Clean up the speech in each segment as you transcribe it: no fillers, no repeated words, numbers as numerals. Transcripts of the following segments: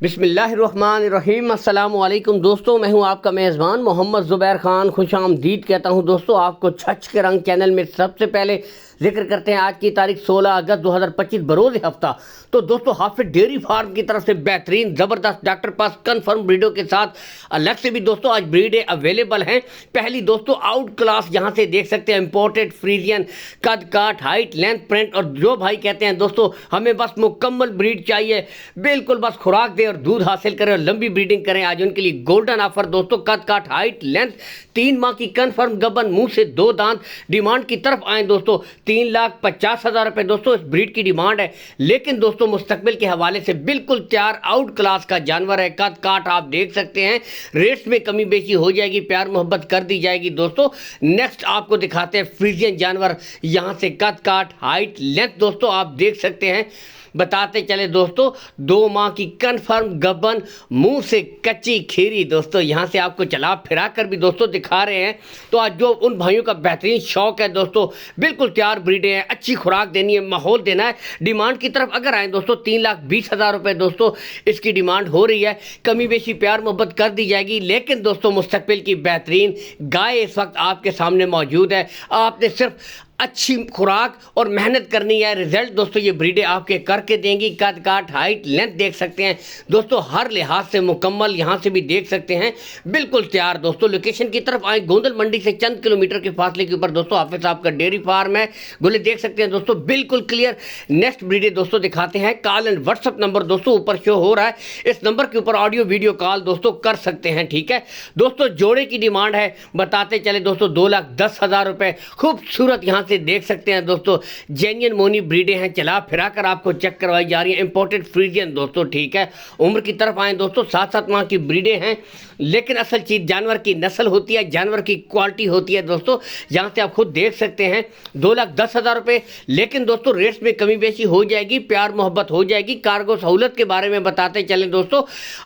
बिस्मिल्लाहिर्रहमानिर्रहीम। अस्सलाम वालेकुम दोस्तों, मैं हूं आपका मेज़बान मोहम्मद ज़ुबैर खान। खुश आमदीद कहता हूं दोस्तों आपको छछ के रंग चैनल में। सबसे पहले जिक्र करते हैं आज की तारीख 16 अगस्त 2025 बरोज़ हफ्ता। तो दोस्तों हाफिज डेयरी फार्म की तरफ से बेहतरीन ज़बरदस्त डॉक्टर पास कन्फर्म ब्रीडों के साथ अलग से भी दोस्तों आज ब्रीडें अवेलेबल हैं। पहली दोस्तों आउट क्लास यहाँ से देख सकते हैं, इम्पोर्टेड फ्रीजियन, कद काट, हाइट, लेंथ, प्रिंट। और जो भाई कहते हैं दोस्तों हमें बस मुकम्मल ब्रीड चाहिए, बिल्कुल बस खुराक दे और दूध हासिल करें और लंबी ब्रीडिंग करें, आज उनके लिए गोल्डन ऑफर दोस्तों। कद काट, हाइट, लेंथ, 3 माह की कन्फर्म गबन, मुंह से 2 दांत। डिमांड की तरफ आए दोस्तों 3,50,000 रुपए दोस्तों इस ब्रीड की डिमांड है। लेकिन दोस्तों मुस्तकबिल के हवाले से बिल्कुल तैयार आउट क्लास का जानवर है। कद काट आप देख सकते हैं, रेट्स में कमी बेची हो जाएगी, प्यार मोहब्बत कर दी जाएगी दोस्तों। नेक्स्ट आपको दिखाते हैं फ्रीजियन जानवर। यहां से कद काट, हाइट, लेंथ दोस्तों आप देख सकते हैं। बताते चले दोस्तों 2 माह की कन्फर्म गबन, मुंह से कच्ची खीरी दोस्तों। यहां से आपको चला फिरा कर भी दोस्तों दिखा रहे हैं। तो आज जो उन भाइयों का बेहतरीन शौक है दोस्तों, बिल्कुल तैयार ब्रीडें हैं, अच्छी खुराक देनी है, माहौल देना है। डिमांड की तरफ अगर आए दोस्तों 3,20,000 रुपए दोस्तों इसकी डिमांड हो रही है। कमी बेशी प्यार मोहब्बत कर दी जाएगी। लेकिन दोस्तों मुस्तकबिल की बेहतरीन गाय इस वक्त आपके सामने मौजूद है। आपने सिर्फ अच्छी खुराक और मेहनत करनी है, रिजल्ट दोस्तों ये ब्रीडें आपके करके देंगी। कद काट, हाइट, लेंथ देख सकते हैं दोस्तों, हर लिहाज से मुकम्मल। यहाँ से भी देख सकते हैं बिल्कुल तैयार दोस्तों। लोकेशन की तरफ आए, गोंदल मंडी से चंद किलोमीटर के फासले के ऊपर दोस्तों हाफिज साहब का डेयरी फार्म है। गोले देख सकते हैं दोस्तों बिल्कुल क्लियर। नेक्स्ट ब्रीडें दोस्तों दिखाते हैं। कॉल एंड व्हाट्सअप नंबर दोस्तों ऊपर शो हो रहा है, इस नंबर के ऊपर ऑडियो वीडियो कॉल दोस्तों कर सकते हैं, ठीक है दोस्तों। जोड़े की डिमांड है, बताते चले दोस्तों 2,10,000 रुपए। खूबसूरत यहाँ से देख सकते हैं दोस्तों, जेन्युइन मोनी ब्रीडें हैं, चला फिरा कर आपको चेक करवाई जा रही है। इंपोर्टेड फ्रीजियन दोस्तों, ठीक है। उम्र की तरफ आए दोस्तों 7-7 माह की ब्रीडें हैं। लेकिन असल चीज जानवर की नस्ल होती है, जानवर की क्वालिटी होती है दोस्तों। यहां से आप खुद देख सकते हैं 2,10,000 रुपए। लेकिन दोस्तों रेट्स में कमी बेशी हो जाएगी, प्यार मोहब्बत हो जाएगी। कार्गो सहूलत के बारे में बताते चले दोस्तों,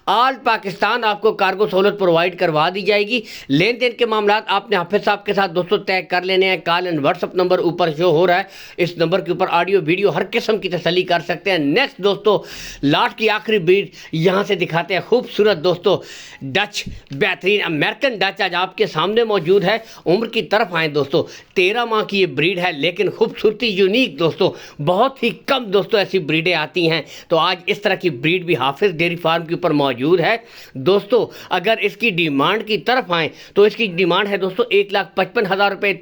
ऑल पाकिस्तान आपको कार्गो सहूलत प्रोवाइड करवा दी जाएगी। लेन देन के मामला आपने हाफिज साहब के साथ दोस्तों तय कर लेने हैं। कॉल एंड व्हाट्सअप नंबर ऊपर शो हो रहा है, इस नंबर के ऊपर ऑडियो वीडियो हर किस्म की तसल्ली कर सकते हैं। नेक्स्ट दोस्तों लास्ट की आखिरी ब्रीड यहां से दिखाते हैं, खूबसूरत दोस्तों डच, बेहतरीन अमेरिकन डच आज आपके सामने मौजूद है। उम्र की तरफ आए दोस्तों 13 माह की ये ब्रीड है, लेकिन खूबसूरती यूनिक दोस्तों, बहुत ही कम दोस्तों ऐसी ब्रीडें आती हैं। तो आज इस तरह की ब्रीड भी हाफिज डेयरी फार्म के ऊपर मौजूद है दोस्तों। अगर इसकी डिमांड की तरफ आए तो इसकी डिमांड है दोस्तों 1,55,000 रुपए,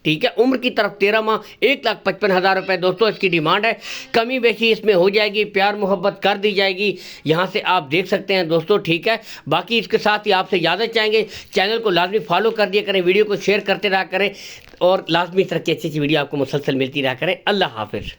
ठीक है। उम्र की तरफ 13 माह, 1,55,000 रुपए दोस्तों इसकी डिमांड है। कमी बेशी इसमें हो जाएगी, प्यार मोहब्बत कर दी जाएगी। यहाँ से आप देख सकते हैं दोस्तों, ठीक है। बाकी इसके साथ ही आपसे इजाज़त चाहेंगे, चैनल को लाजमी फॉलो कर दिया करें, वीडियो को शेयर करते रहा करें और लाजमी इस तरह की अच्छी अच्छी वीडियो आपको मुसलसल मिलती रहा करें। अल्लाह हाफिज़।